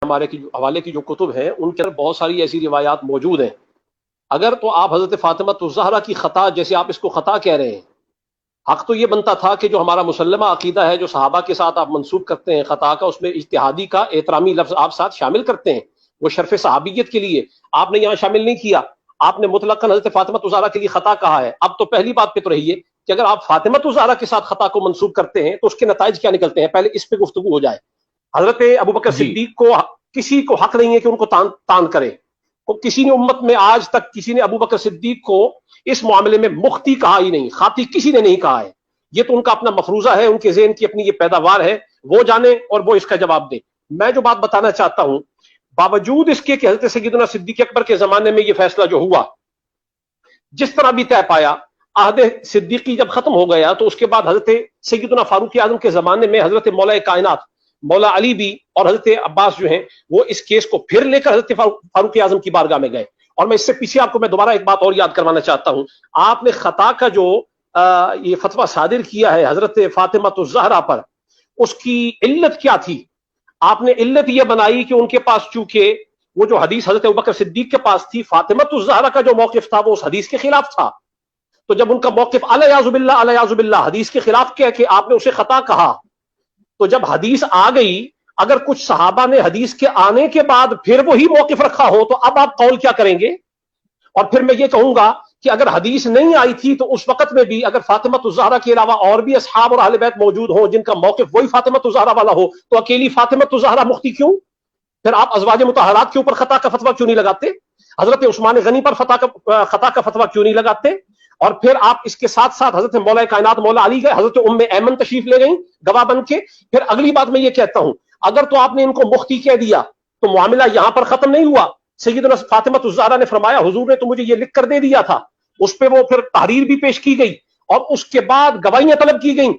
ہمارے حوالے کی جو کتب ہیں ان کے اندر بہت ساری ایسی روایات موجود ہیں. اگر تو آپ حضرت فاطمہ الزہرا کی خطا، جیسے آپ اس کو خطا کہہ رہے ہیں، حق تو یہ بنتا تھا کہ جو ہمارا مسلمہ عقیدہ ہے جو صحابہ کے ساتھ آپ منسوب کرتے ہیں خطا کا، اس میں اجتہادی کا احترامی لفظ آپ ساتھ شامل کرتے ہیں، وہ شرف صحابیت کے لیے آپ نے یہاں شامل نہیں کیا. آپ نے مطلقاً حضرت فاطمہ الزہرا کے لیے خطا کہا ہے. اب تو پہلی بات پہ تو رہی ہے کہ اگر آپ فاطمہ الزہرا کے ساتھ خطا کو منسوب کرتے ہیں تو اس کے نتائج کیا نکلتے ہیں، پہلے اس پہ گفتگو ہو جائے. حضرت ابوبکر جی صدیق کو کسی کو حق نہیں ہے کہ ان کو تان کرے. کسی نے امت میں آج تک کسی نے ابوبکر صدیق کو اس معاملے میں مختی کہا ہی نہیں، خاطی کسی نے نہیں کہا ہے. یہ تو ان کا اپنا مفروضہ ہے، ان کے ذہن کی اپنی یہ پیداوار ہے، وہ جانے اور وہ اس کا جواب دے. میں جو بات بتانا چاہتا ہوں، باوجود اس کے کہ حضرت سیدنا صدیق اکبر کے زمانے میں یہ فیصلہ جو ہوا، جس طرح بھی طے پایا، عہد صدیقی جب ختم ہو گیا تو اس کے بعد حضرت سیدنا فاروق اعظم کے زمانے میں حضرت مولا کائنات مولا علی بھی اور حضرت عباس جو ہیں وہ اس کیس کو پھر لے کر حضرت فاروق اعظم کی بارگاہ میں گئے. اور میں اس سے پیچھے آپ کو میں دوبارہ ایک بات اور یاد کروانا چاہتا ہوں. آپ نے خطا کا جو یہ فتویٰ صادر کیا ہے حضرت فاطمہ الزہرا پر، اس کی علت کیا تھی؟ آپ نے علت یہ بنائی کہ ان کے پاس چونکہ وہ جو حدیث حضرت ابوبکر صدیق کے پاس تھی، فاطمہ الزہرا کا جو موقف تھا وہ اس حدیث کے خلاف تھا. تو جب ان کا موقف الیاذ باللہ حدیث کے خلاف کیا کہ آپ نے اسے خطا کہا، تو جب حدیث آ گئی، اگر کچھ صحابہ نے حدیث کے آنے کے بعد پھر وہی موقف رکھا ہو تو اب آپ قول کیا کریں گے؟ اور پھر میں یہ کہوں گا کہ اگر حدیث نہیں آئی تھی تو اس وقت میں بھی اگر فاطمہ الزہرا کے علاوہ اور بھی اصحاب اور اہل بیت موجود ہوں جن کا موقف وہی فاطمہ الزہرا والا ہو، تو اکیلی فاطمہ الزہرا مختی کیوں؟ پھر آپ ازواج مطہرات کے اوپر خطا کا فتویٰ کیوں نہیں لگاتے؟ حضرت عثمان غنی پر خطا کا فتویٰ کیوں نہیں لگاتے؟ اور پھر آپ اس کے ساتھ ساتھ حضرت مولا کائنات مولا علی گئے، حضرت ام ایمن تشریف لے گئیں گواہ بن کے. پھر اگلی بات میں یہ کہتا ہوں، اگر تو آپ نے ان کو مختی کہہ دیا تو معاملہ یہاں پر ختم نہیں ہوا. سیدنا فاطمہ الزہرا نے فرمایا حضور نے تو مجھے یہ لکھ کر دے دیا تھا. اس پہ وہ پھر تحریر بھی پیش کی گئی اور اس کے بعد گواہیاں طلب کی گئیں.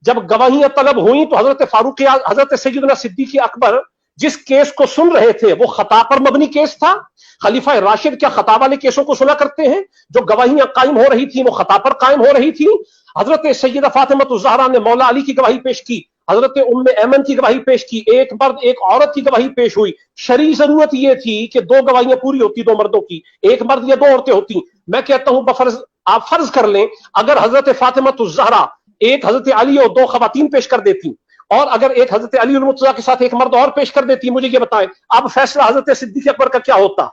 جب گواہیاں طلب ہوئیں تو حضرت سیدنا صدیق اکبر جس کیس کو سن رہے تھے وہ خطا پر مبنی کیس تھا. خلیفہ راشد کیا خطا والے کیسوں کو سنا کرتے ہیں؟ جو گواہیاں قائم ہو رہی تھیں وہ خطا پر قائم ہو رہی تھیں. حضرت سیدہ فاطمہ الزہرا نے مولا علی کی گواہی پیش کی، حضرت ام ایمن کی گواہی پیش کی، ایک مرد ایک عورت کی گواہی پیش ہوئی. شرعی ضرورت یہ تھی کہ دو گواہیاں پوری ہوتی، دو مردوں کی، ایک مرد یا دو عورتیں ہوتی. میں کہتا ہوں بفرض آپ فرض کر لیں اگر حضرت فاطمہ الزہرا ایک حضرت علی اور دو خواتین پیش کر دیتی، اور اگر ایک حضرت علی المرتضیٰ کے ساتھ ایک مرد اور پیش کر دیتی، مجھے یہ بتائیں اب فیصلہ حضرت صدیق اکبر کا کیا ہوتا؟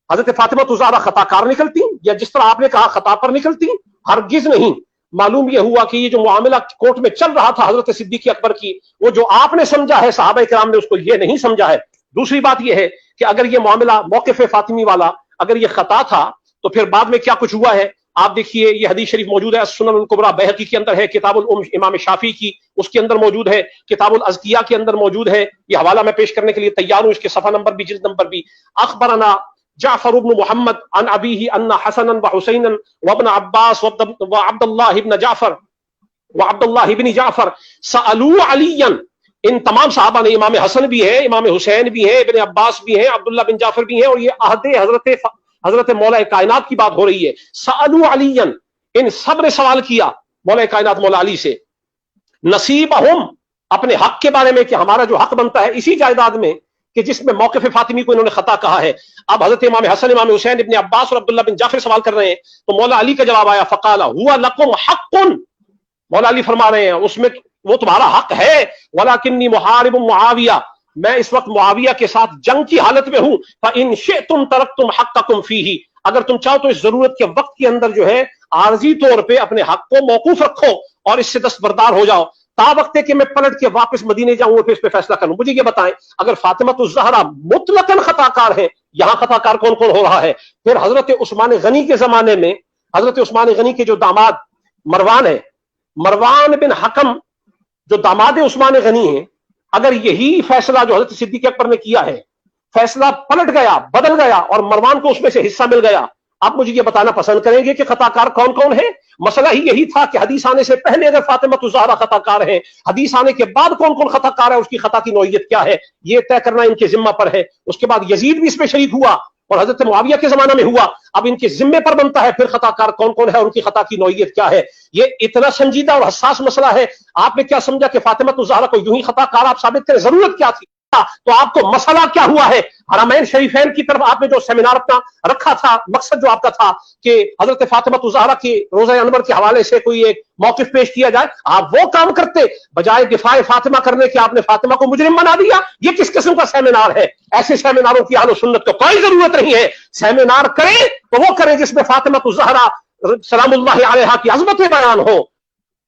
حضرت فاطمہ الزہرا خطا کار نکلتی یا جس طرح آپ نے کہا خطا پر نکلتی؟ ہرگز نہیں. معلوم یہ ہوا کہ یہ جو معاملہ کورٹ میں چل رہا تھا حضرت صدیق اکبر کی، وہ جو آپ نے سمجھا ہے صحابہ کرام نے اس کو یہ نہیں سمجھا ہے. دوسری بات یہ ہے کہ اگر یہ معاملہ موقف فاطمی والا اگر یہ خطا تھا تو پھر بعد میں کیا کچھ ہوا ہے آپ دیکھیے. یہ حدیث شریف موجود ہے سنن الکبریٰ بہقی کے اندر ہے، کتاب الام امام شافعی کی اس کے اندر موجود ہے، کتاب الازکیہ کے اندر موجود ہے. یہ حوالہ میں پیش کرنے کے لیے تیار ہوں، اس کے صفحہ نمبر بھی جلد نمبر بھی. اخبرنا جعفر بن محمد عن ابیہ ان حسنا وحسینا وابن عباس وعبد اللہ بن جعفر سألوا علیا. ان تمام صحابہ نے، امام حسن بھی ہے، امام حسین بھی ہیں، ابن عباس بھی ہیں، عبداللہ بن جعفر بھی ہیں، اور یہ عہد حضرت مولا کائنات کی بات ہو رہی ہے. سألوا علیا، ان سب نے سوال کیا مولا کائنات مولا علی سے، نصیبہم، اپنے حق کے بارے میں کہ ہمارا جو حق بنتا ہے اسی جائیداد میں کہ جس میں موقف فاطمی کو انہوں نے خطا کہا ہے. اب حضرت امام حسن، امام حسین، ابن عباس اور عبداللہ بن جعفر سوال کر رہے ہیں تو مولا علی کا جواب آیا فقال ہوا لکم حق. مولا علی فرما رہے ہیں اس میں وہ تمہارا حق ہے، ولکنی محارب معاویہ، میں اس وقت معاویہ کے ساتھ جنگ کی حالت میں ہوں. فإن شئتم ترکتم حقکم فیہ، اگر تم چاہو تو اس ضرورت کے وقت کے اندر جو ہے عارضی طور پہ اپنے حق کو موقوف رکھو اور اس سے دستبردار ہو جاؤ تا وقت کہ میں پلٹ کے واپس مدینے جاؤں اور پھر اس پہ فیصلہ کروں. مجھے یہ بتائیں اگر فاطمہ الزہرا مطلقاً خطا کار ہیں، یہاں خطا کار کون کون ہو رہا ہے؟ پھر حضرت عثمان غنی کے زمانے میں حضرت عثمان غنی کے جو داماد مروان ہے، مروان بن حکم جو داماد عثمان غنی ہیں، اگر یہی فیصلہ جو حضرت صدیق اکبر نے کیا ہے فیصلہ پلٹ گیا، بدل گیا اور مروان کو اس میں سے حصہ مل گیا، آپ مجھے یہ بتانا پسند کریں گے کہ خطا کار کون کون ہے؟ مسئلہ ہی یہی تھا کہ حدیث آنے سے پہلے اگر فاطمہ الزہرا خطا کار ہیں، حدیث آنے کے بعد کون کون خطا کار ہے، اس کی خطا کی نوعیت کیا ہے، یہ طے کرنا ان کے ذمہ پر ہے. اس کے بعد یزید بھی اس میں شریک ہوا اور حضرت معاویہ کے زمانہ میں ہوا. اب ان کے ذمے پر بنتا ہے پھر خطا کار کون کون ہے اور ان کی خطا کی نوعیت کیا ہے. یہ اتنا سنجیدہ اور حساس مسئلہ ہے. آپ نے کیا سمجھا کہ فاطمہ الزہرا کو یوں ہی خطا کار آپ ثابت کریں؟ ضرورت کیا تھی؟ تو آپ کو مسئلہ کیا ہوا ہے؟ حرمین شریفین کی طرف آپ نے جو سیمینار اپنا رکھا تھا، مقصد جو آپ کا تھا کہ حضرت فاطمہ الزہرا کے روزہ انور کے حوالے سے کوئی ایک موقف پیش کیا جائے، آپ وہ کام کرتے بجائے دفاع فاطمہ کرنے کے آپ نے فاطمہ کو مجرم بنا دیا۔ یہ کس قسم کا سیمینار ہے؟ ایسے سیمیناروں کی اہل سنت کو کوئی ضرورت نہیں ہے۔ سیمینار کریں تو وہ کریں جس میں فاطمہ الزہرا سلام اللہ علیہا کی عظمتیں بیان ہو،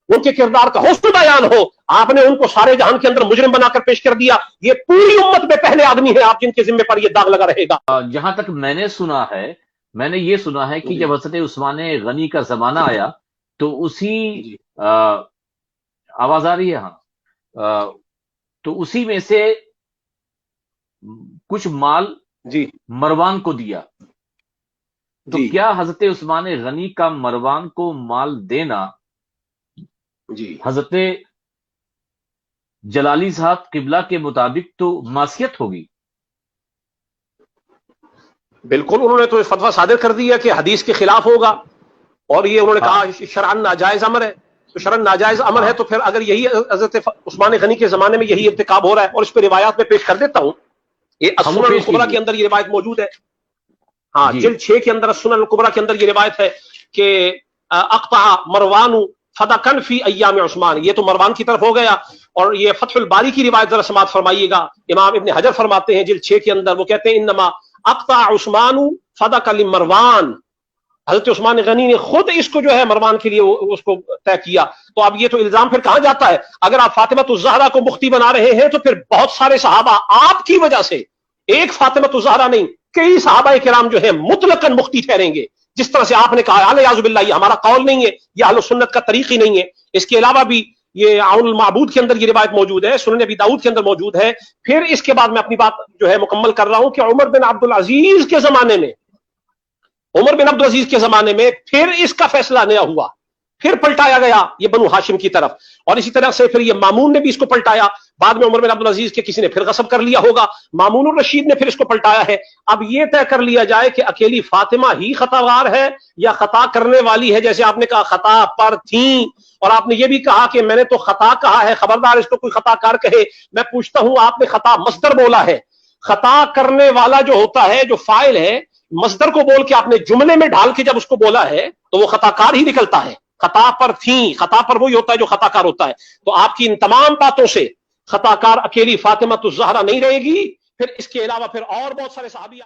ان کے کردار کا حسن بیان ہو۔ آپ نے ان کو سارے جہان کے اندر مجرم بنا کر پیش کر دیا۔ یہ پوری امت میں پہلے آدمی ہیں آپ جن کے ذمے پر یہ داغ لگا رہے گا۔ جہاں تک میں نے سنا ہے، میں نے یہ سنا ہے کہ جب حضرت عثمان غنی کا زمانہ آیا تو اسی آواز آ رہی ہے؟ ہاں، تو اسی میں سے کچھ مال جی مروان کو دیا۔ تو جی کیا حضرت عثمان غنی کا مروان کو مال دینا جی حضرت جلالی صاحب قبلہ کے مطابق تو معصیت ہوگی؟ بالکل، انہوں نے تو فتویٰ صادر کر دیا کہ حدیث کے خلاف ہوگا، اور یہ انہوں نے کہا شرعاً ناجائز امر ہے۔ تو شرعاً ناجائز امر ہے تو پھر اگر یہی حضرت عثمان غنی کے زمانے میں یہی ارتکاب ہو رہا ہے، اور اس پہ روایات میں پیش کر دیتا ہوں، یہ السنن الکبریٰ کے اندر یہ روایت موجود ہے۔ ہاں، جلد 6 کے اندر السنن الکبریٰ کے اندر یہ روایت ہے کہ اقطع مروان فدقن فی ایام عثمان، یہ تو مروان کی طرف ہو گیا۔ اور یہ فتح الباری کی روایت ذرا سماعت فرمائیے گا، امام ابن حجر فرماتے ہیں جلد 6 کے اندر، وہ کہتے ہیں انما اقطع عثمان فدق لمروان، حضرت عثمان غنی نے خود اس کو جو ہے مروان کے لیے اس کو طے کیا۔ تو اب یہ تو الزام پھر کہاں جاتا ہے؟ اگر آپ فاطمہ الزہرا کو مختی بنا رہے ہیں تو پھر بہت سارے صحابہ آپ کی وجہ سے، ایک فاطمہ الزہرا نہیں، کئی صحابہ کرام جو ہے مطلقاً مختی ٹھہریں گے، جس طرح سے آپ نے کہا الیاذ باللہ یہ ہمارا قول نہیں ہے، یہ اہل سنت کا طریق ہی نہیں ہے۔ اس کے علاوہ بھی یہ عون المعبود کے اندر یہ روایت موجود ہے، سنن ابی داؤد کے اندر موجود ہے۔ پھر اس کے بعد میں اپنی بات جو ہے مکمل کر رہا ہوں کہ عمر بن عبد العزیز کے زمانے میں، عمر بن عبد العزیز کے زمانے میں پھر اس کا فیصلہ نیا ہوا، پھر پلٹایا گیا یہ بنو ہاشم کی طرف، اور اسی طرح سے پھر یہ مامون نے بھی اس کو پلٹایا۔ بعد میں عمر بن عبد العزیز کے کسی نے پھر غصب کر لیا ہوگا، مامون الرشید نے پھر اس کو پلٹایا ہے۔ اب یہ طے کر لیا جائے کہ اکیلی فاطمہ ہی خطاوار ہے یا خطا کرنے والی ہے، جیسے آپ نے کہا خطا پر تھیں، اور آپ نے یہ بھی کہا کہ میں نے تو خطا کہا ہے، خبردار اس کو کوئی خطا کار کہے۔ میں پوچھتا ہوں، آپ نے خطا مصدر بولا ہے، خطا کرنے والا جو ہوتا ہے، جو فاعل ہے، مصدر کو بول کے آپ نے جملے میں ڈھال کے جب اس کو بولا ہے تو وہ خطا کار ہی نکلتا ہے۔ خطا پر تھیں، خطا پر وہی ہوتا ہے جو خطا کار ہوتا ہے۔ تو آپ کی ان تمام باتوں سے خطا کار اکیلی فاطمہ الزہرا نہیں رہے گی، پھر اس کے علاوہ پھر اور بہت سارے صحابی